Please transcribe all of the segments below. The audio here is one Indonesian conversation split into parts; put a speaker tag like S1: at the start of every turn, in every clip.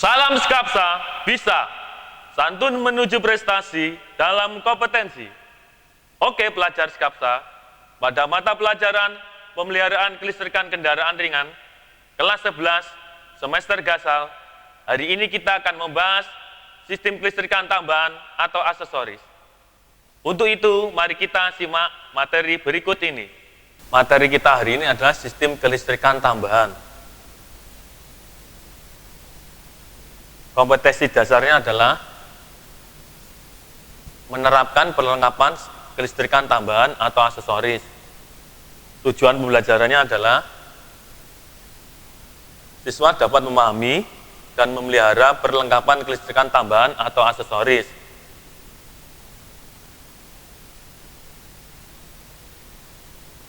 S1: Salam Skapsa, bisa santun menuju prestasi dalam kompetensi. Oke pelajar Skapsa, pada mata pelajaran pemeliharaan kelistrikan kendaraan ringan, kelas 11, semester gasal, hari ini kita akan membahas sistem kelistrikan tambahan atau aksesoris. Untuk itu, mari kita simak materi berikut ini. Materi kita hari ini adalah sistem kelistrikan tambahan. Kompetensi dasarnya adalah menerapkan perlengkapan kelistrikan tambahan atau aksesoris. Tujuan pembelajarannya adalah siswa dapat memahami dan memelihara perlengkapan kelistrikan tambahan atau aksesoris.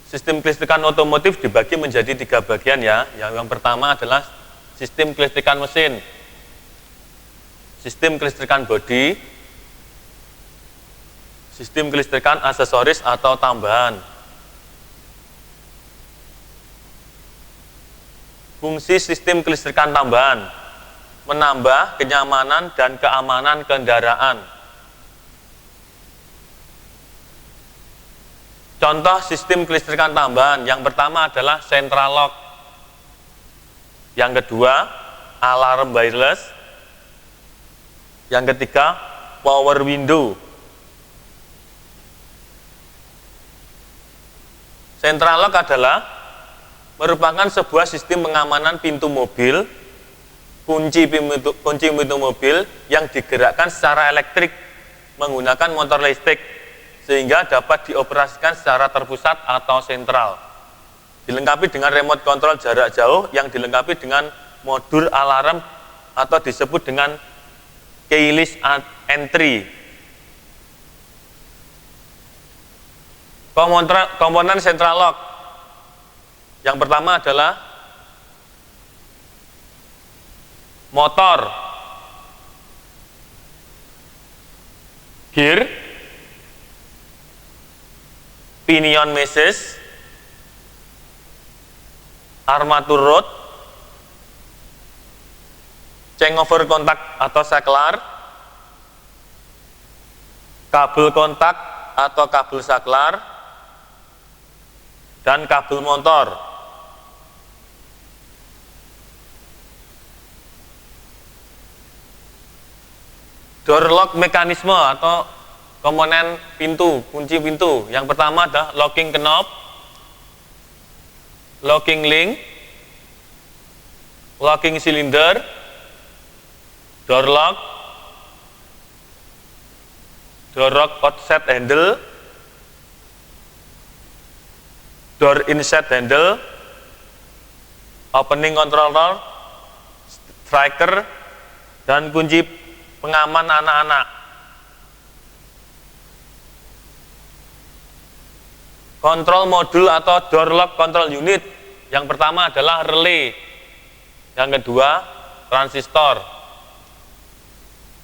S1: Sistem kelistrikan otomotif dibagi menjadi 3 bagian ya. Yang pertama adalah sistem kelistrikan mesin, sistem kelistrikan bodi, sistem kelistrikan aksesoris atau tambahan. Fungsi sistem kelistrikan tambahan: menambah kenyamanan dan keamanan kendaraan. Contoh sistem kelistrikan tambahan, yang pertama adalah central lock, yang kedua alarm wireless, yang ketiga power window. Central lock adalah merupakan sebuah sistem pengamanan pintu mobil, kunci pintu mobil yang digerakkan secara elektrik menggunakan motor listrik sehingga dapat dioperasikan secara terpusat atau sentral. Dilengkapi dengan remote control jarak jauh yang dilengkapi dengan modul alarm atau disebut dengan keyless entry. Komponen central lock yang pertama adalah motor, gear, pinion meses, armatur rod, changeover kontak atau saklar, kabel kontak atau kabel saklar, dan kabel motor. Door lock mekanisme atau komponen pintu, kunci pintu. Yang pertama adalah locking knob, locking link, locking cylinder, door lock offset handle, door inset handle, opening controller, striker, dan kunci pengaman anak-anak. Kontrol modul atau door lock control unit. Yang pertama adalah relay, yang kedua transistor.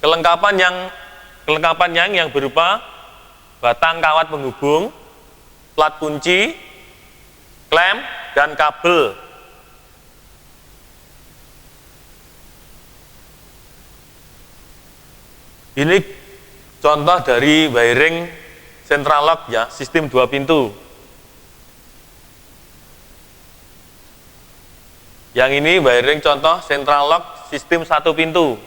S1: Kelengkapannya yang berupa batang kawat penghubung, plat kunci, klem, dan kabel. Ini contoh dari wiring central lock ya, sistem 2 pintu. Yang ini wiring contoh central lock sistem 1 pintu.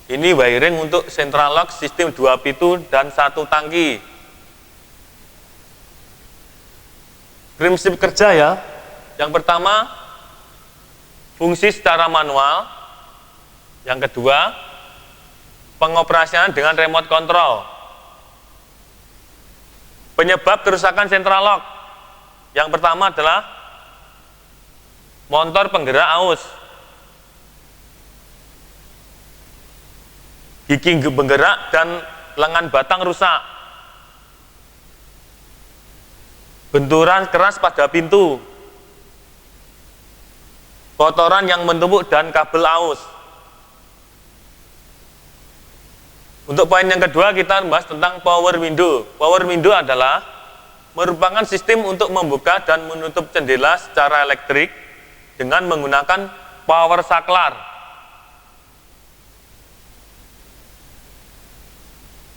S1: Ini wiring untuk central lock sistem 2 pintu dan 1 tangki. Prinsip kerja ya. Yang pertama, fungsi secara manual. Yang kedua, pengoperasian dengan remote control. Penyebab kerusakan central lock. Yang pertama adalah motor penggerak aus, gigi penggerak dan lengan batang rusak, benturan keras pada pintu, kotoran yang menumpuk dan kabel aus. Untuk poin yang kedua kita membahas tentang power window. Power window adalah merupakan sistem untuk membuka dan menutup jendela secara elektrik dengan menggunakan power saklar.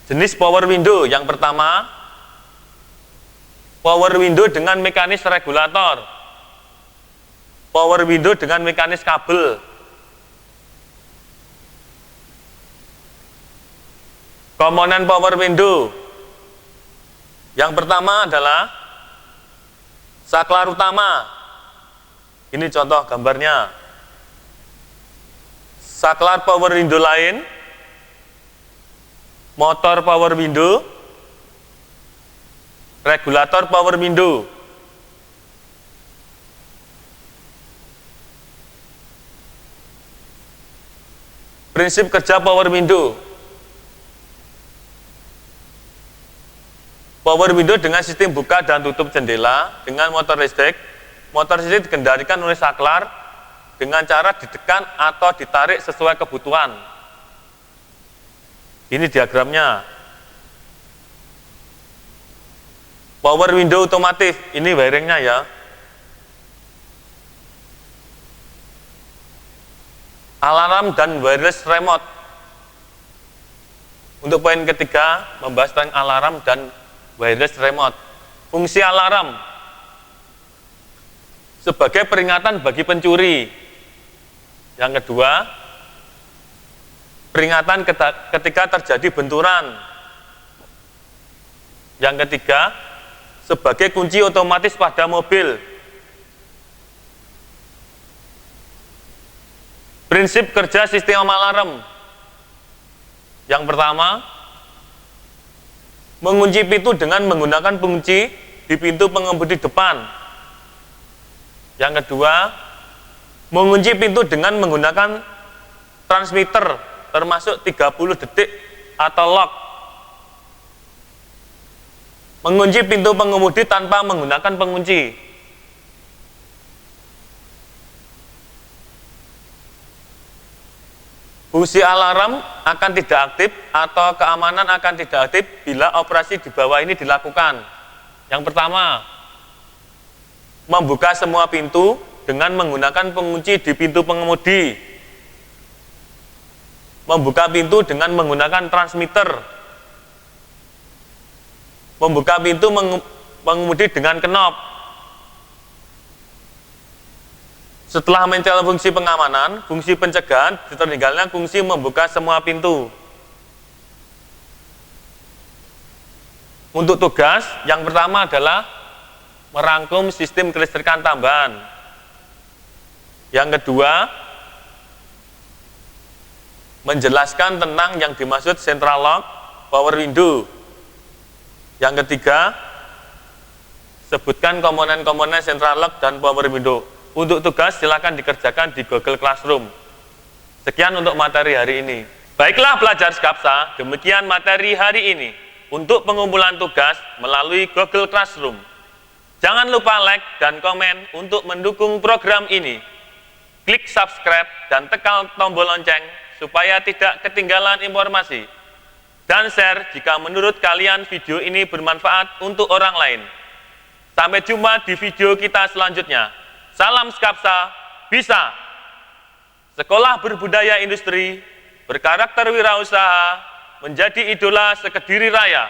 S1: Jenis power window yang pertama, power window dengan mekanis regulator, power window dengan mekanis kabel. Komponen power window yang pertama adalah saklar utama. Ini contoh gambarnya. Saklar power window lain, motor power window, regulator power window. Prinsip kerja power window. Power window dengan sistem buka dan tutup jendela dengan motor listrik. Motor listrik dikendalikan oleh saklar dengan cara ditekan atau ditarik sesuai kebutuhan. Ini diagramnya. Power window otomatis, ini wiringnya ya. Alarm dan wireless remote. Untuk poin ketiga, membahas tentang alarm dan wireless remote. Fungsi alarm sebagai peringatan bagi pencuri. Yang kedua, peringatan ketika terjadi benturan. Yang ketiga, sebagai kunci otomatis pada mobil. Prinsip kerja sistem alarm. Yang pertama, mengunci pintu dengan menggunakan pengunci di pintu pengemudi depan. Yang kedua, mengunci pintu dengan menggunakan transmitter termasuk 30 detik atau lock. Mengunci pintu pengemudi tanpa menggunakan pengunci. Fungsi alarm akan tidak aktif atau keamanan akan tidak aktif bila operasi di bawah ini dilakukan. Yang pertama, membuka semua pintu dengan menggunakan pengunci di pintu pengemudi. Membuka pintu dengan menggunakan transmitter. Membuka pintu pengemudi dengan knop. Setelah mencela fungsi pengamanan, fungsi pencegahan, tertinggalnya fungsi membuka semua pintu. Untuk tugas, yang pertama adalah merangkum sistem kelistrikan tambahan. Yang kedua, menjelaskan tentang yang dimaksud central lock, power window. Yang ketiga, sebutkan komponen-komponen central lock dan power window. Untuk tugas silakan dikerjakan di Google Classroom. Sekian untuk materi hari ini. Baiklah pelajar Skapsa, demikian materi hari ini. Untuk pengumpulan tugas melalui Google Classroom. Jangan lupa like dan komen untuk mendukung program ini. Klik subscribe dan tekan tombol lonceng supaya tidak ketinggalan informasi. Dan share jika menurut kalian video ini bermanfaat untuk orang lain. Sampai jumpa di video kita selanjutnya. Salam Skapsa, bisa. Sekolah berbudaya industri, berkarakter wirausaha, menjadi idola sekediri raya.